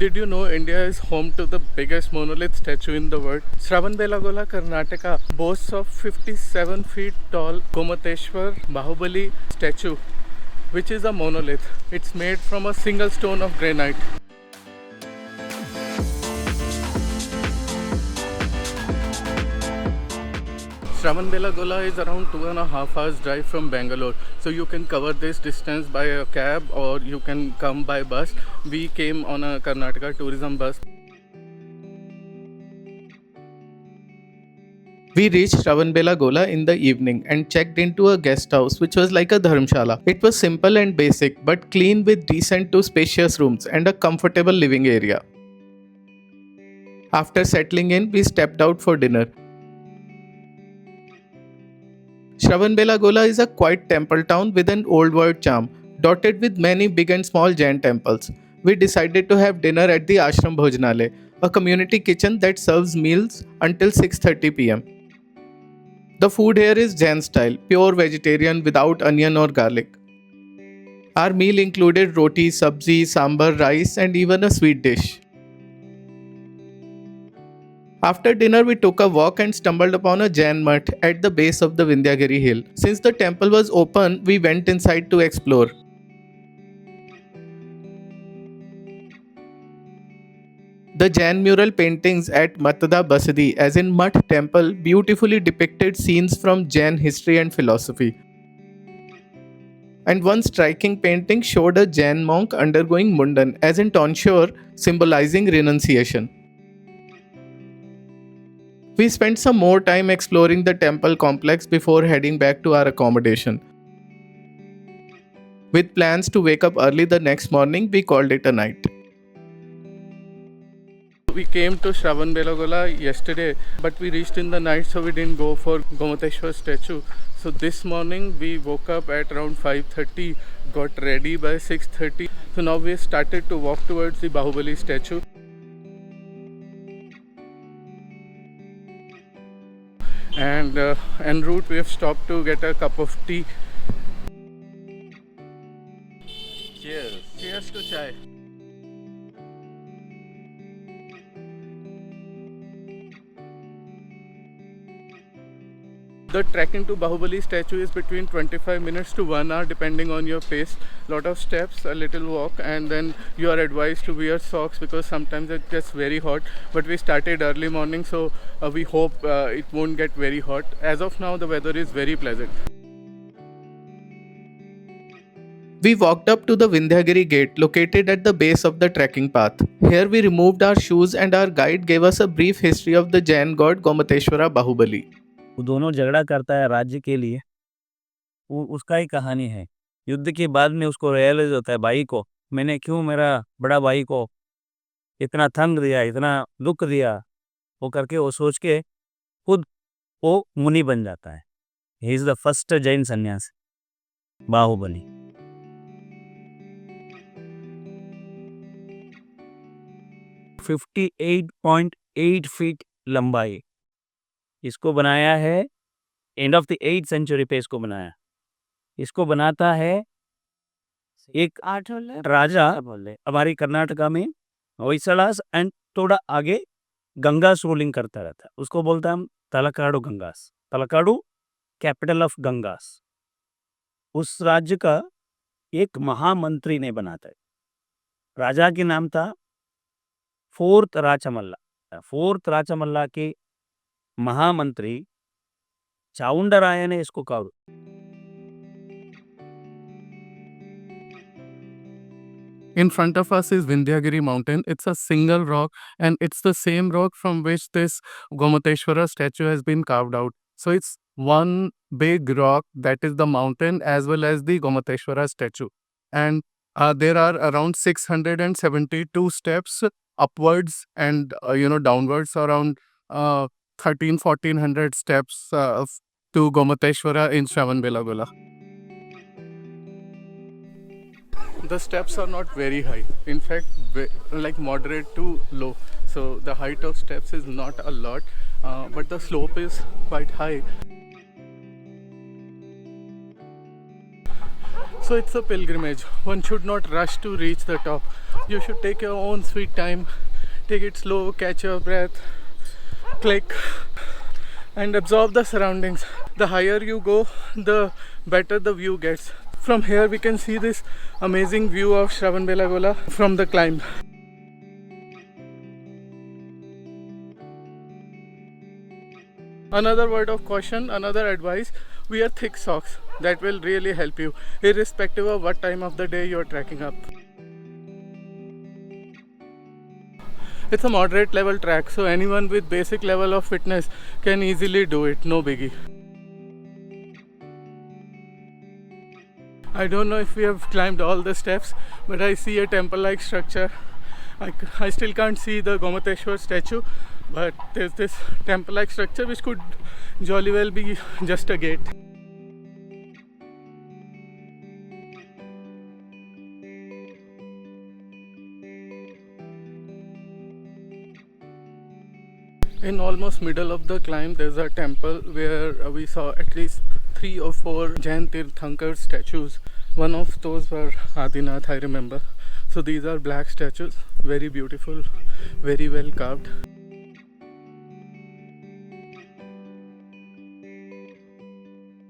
Did you know India is home to the biggest monolith statue in the world? Shravanbelagola, Karnataka boasts of 57 feet tall Gomateshwar Bahubali statue, which is a monolith. It's made from a single stone of granite. Shravanbelagola is around 2.5 hours drive from Bangalore, so you can cover this distance by a cab or you can come by bus. We came on a Karnataka tourism bus. We reached Shravanbelagola in the evening and checked into a guest house which was like a dharmshala. It was simple and basic but clean with decent to spacious rooms and a comfortable living area. After settling in, we stepped out for dinner. Shravanbelagola is a quiet temple town with an old world charm, dotted with many big and small Jain temples. We decided to have dinner at the Ashram Bhojanalaya, a community kitchen that serves meals until 6:30 pm. The food here is Jain style, pure vegetarian without onion or garlic. Our meal included roti, sabzi, sambar, rice, and even a sweet dish. After dinner, we took a walk and stumbled upon a Jain mutt at the base of the Vindhyagiri hill. Since the temple was open, we went inside to explore. The Jain mural paintings at Matada Basadi, as in Mutt temple, beautifully depicted scenes from Jain history and philosophy. And one striking painting showed a Jain monk undergoing mundan, as in tonsure, symbolizing renunciation. We spent some more time exploring the temple complex before heading back to our accommodation. With plans to wake up early the next morning, we called it a night. We came to Shravanbelagola yesterday, but we reached in the night, so we didn't go for Gomateshwar statue. So this morning we woke up at around 5:30, got ready by 6:30. So now we started to walk towards the Bahubali statue. And en route we have stopped to get a cup of tea. Cheers. Cheers to chai. The trekking to Bahubali statue is between 25 minutes to 1 hour depending on your pace. Lot of steps, a little walk, and then you are advised to wear socks because sometimes it gets very hot. But we started early morning, so we hope it won't get very hot. As of now, the weather is very pleasant. We walked up to the Vindhyagiri gate located at the base of the trekking path. Here we removed our shoes and our guide gave us a brief history of the Jain god Gomateshwara Bahubali. वो दोनों झगड़ा करता है राज्य के लिए, वो उसका ही कहानी है। युद्ध के बाद में उसको रियलाइज होता है भाई को, मैंने क्यों मेरा बड़ा भाई को इतना तंग दिया, इतना दुख दिया, वो करके वो सोच के खुद वो मुनि बन जाता है। He is the first Jan सन्यासी, बाहुबली। (58.8 फीट लंबाई। इसको बनाया है end of the 8th century पे इसको बनाया। इसको बनाता है एक राजा हमारी कर्नाटका में होयसलास एंड थोड़ा आगे गंगास रूलिंग करता रहता है, उसको बोलता है हम तलकाडु गंगास। तलकाडु capital of Gangas. उस राज्य का एक महामंत्री ने बनाता है। राजा के नाम था फोर्थ राचमल्ला। फोर्थ राचमल्ला के महामंत्री चाउंडराय ने इसको कहा। In front of us is Vindhyagiri mountain. It's a single rock and it's the same rock from which this Gomateshwara statue has been carved out. So it's one big rock that is the mountain as well as the Gomateshwara statue. And there are around 672 steps upwards and downwards, around 1400 steps to Gomateshwara in Shravanbelagola. The steps are not very high, in fact like moderate to low, so the height of steps is not a lot, but the slope is quite high. So it's a pilgrimage. One should not rush to reach the top. You should take your own sweet time, take it slow, catch your breath, click, and absorb the surroundings. The higher you go, the better the view gets. From here we can see this amazing view of Shravanbelagola from the climb. Another word of caution, another advice, wear thick socks. That will really help you, irrespective of what time of the day you're trekking up. It's a moderate level track, so anyone with basic level of fitness can easily do it, no biggie. I don't know if we have climbed all the steps, but I see a temple-like structure. I still can't see the Gomateshwar statue, but there's this temple-like structure which could jolly well be just a gate. In almost middle of the climb, there's a temple where we saw at least 3 or 4 Jain Tirthankar statues. One of those were Adinath, I remember. So these are black statues, very beautiful, very well carved.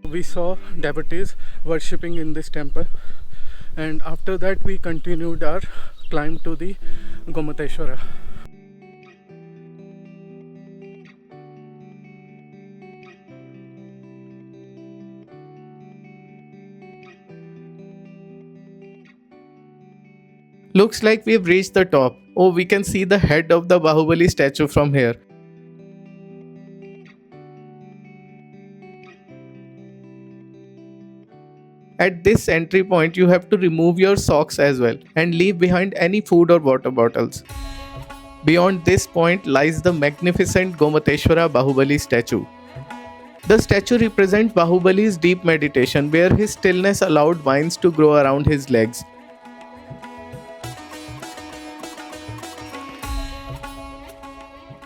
We saw devotees worshipping in this temple, and after that we continued our climb to the Gomateshwara. Looks like we've reached the top. Oh, we can see the head of the Bahubali statue from here. At this entry point, you have to remove your socks as well and leave behind any food or water bottles. Beyond this point lies the magnificent Gomateshwara Bahubali statue. The statue represents Bahubali's deep meditation, where his stillness allowed vines to grow around his legs.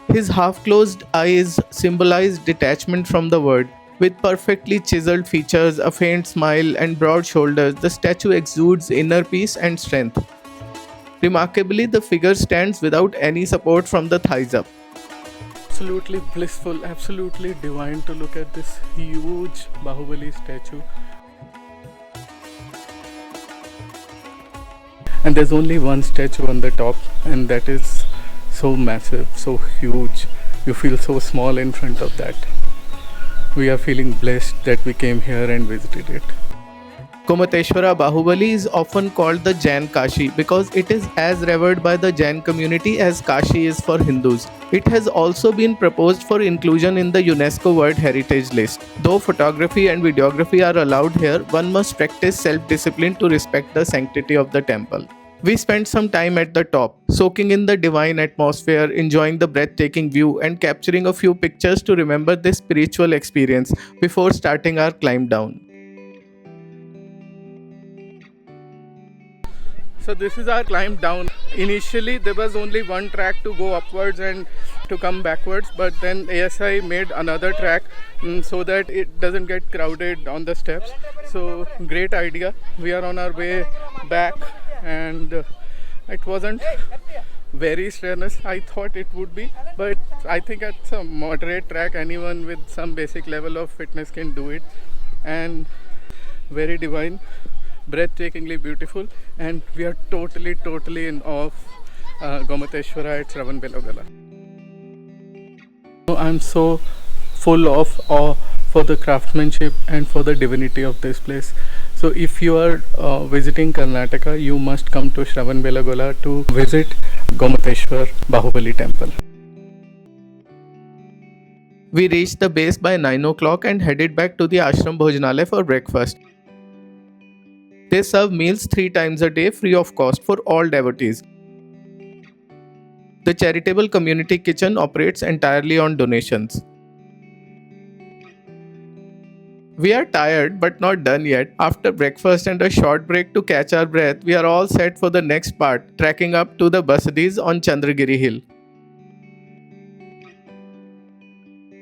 His half-closed eyes symbolize detachment from the world. With perfectly chiseled features, a faint smile, and broad shoulders, the statue exudes inner peace and strength. Remarkably, the figure stands without any support from the thighs up. Absolutely blissful, absolutely divine to look at this huge Bahubali statue. And there's only one statue on the top, and that is so massive, so huge. You feel so small in front of that. We are feeling blessed that we came here and visited it. Gomateshwara Bahubali is often called the Jain Kashi because it is as revered by the Jain community as Kashi is for Hindus. It has also been proposed for inclusion in the UNESCO World Heritage List. Though photography and videography are allowed here, one must practice self-discipline to respect the sanctity of the temple. We spent some time at the top, soaking in the divine atmosphere, enjoying the breathtaking view, and capturing a few pictures to remember this spiritual experience before starting our climb down. So this is our climb down. Initially there was only one track to go upwards and to come backwards, but then ASI made another track so that it doesn't get crowded on the steps. So great idea. We are on our way back, and it wasn't very strenuous. I thought it would be, but I think it's a moderate track. Anyone with some basic level of fitness can do it, and very divine, breathtakingly beautiful, and we are totally in awe of Gomateshwara at Shravanbelagola. I'm so full of awe for the craftsmanship and for the divinity of this place. So if you are visiting Karnataka, you must come to Shravanbelagola to visit Gomateshwar Bahubali temple. We reached the base by 9 o'clock and headed back to the Ashram Bhojanalaya for breakfast. They serve meals 3 times a day free of cost for all devotees. The charitable community kitchen operates entirely on donations. We are tired but not done yet. After breakfast and a short break to catch our breath, we are all set for the next part, trekking up to the Basadis on Chandragiri Hill.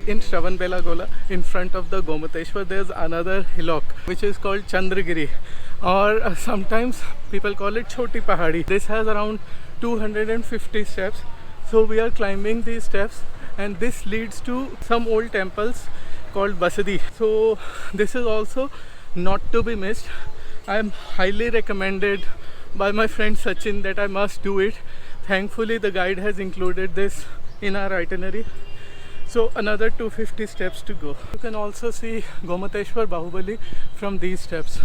In Shravanbelagola, in front of the Gomateshwar, there's another hillock which is called Chandragiri, or sometimes people call it Choti Pahadi. This has around 250 steps. So we are climbing these steps, and this leads to some old temples called Basadi. So this is also not to be missed. I am highly recommended by my friend Sachin that I must do it. Thankfully, the guide has included this in our itinerary. So another 250 steps to go. You can also see Gomateshwar Bahubali from these steps.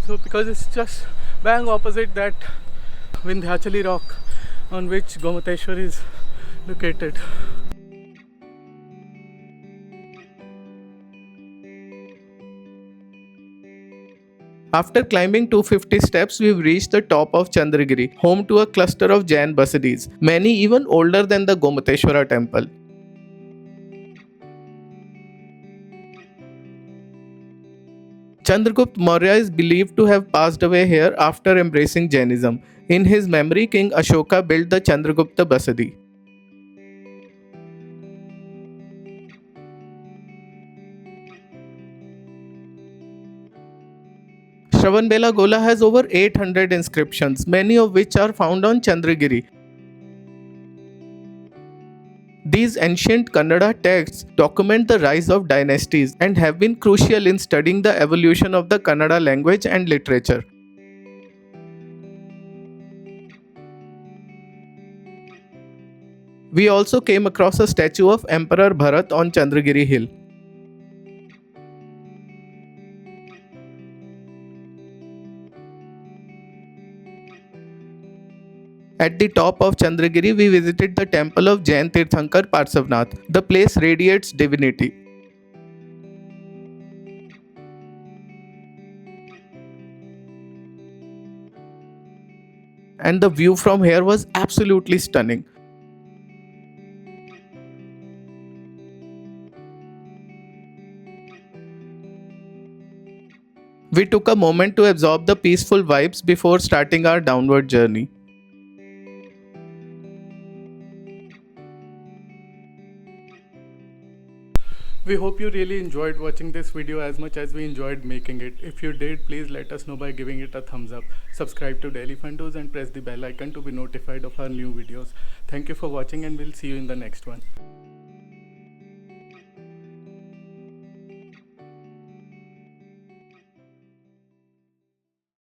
So because it's just bang opposite that Vindhyachali rock on which Gomateshwar is located. After climbing 250 steps, we've reached the top of Chandragiri, home to a cluster of Jain basadis, many even older than the Gomateshwara temple. Chandragupta Maurya is believed to have passed away here after embracing Jainism. In his memory, King Ashoka built the Chandragupta Basadi. Shravanbelagola has over 800 inscriptions, many of which are found on Chandragiri. These ancient Kannada texts document the rise of dynasties and have been crucial in studying the evolution of the Kannada language and literature. We also came across a statue of Emperor Bharat on Chandragiri Hill. At the top of Chandragiri, we visited the temple of Jain Tirthankar Parsavnath. The place radiates divinity. And the view from here was absolutely stunning. We took a moment to absorb the peaceful vibes before starting our downward journey. We hope you really enjoyed watching this video as much as we enjoyed making it. If you did, please let us know by giving it a thumbs up. Subscribe to Daily Fundos and press the bell icon to be notified of our new videos. Thank you for watching, and we'll see you in the next one.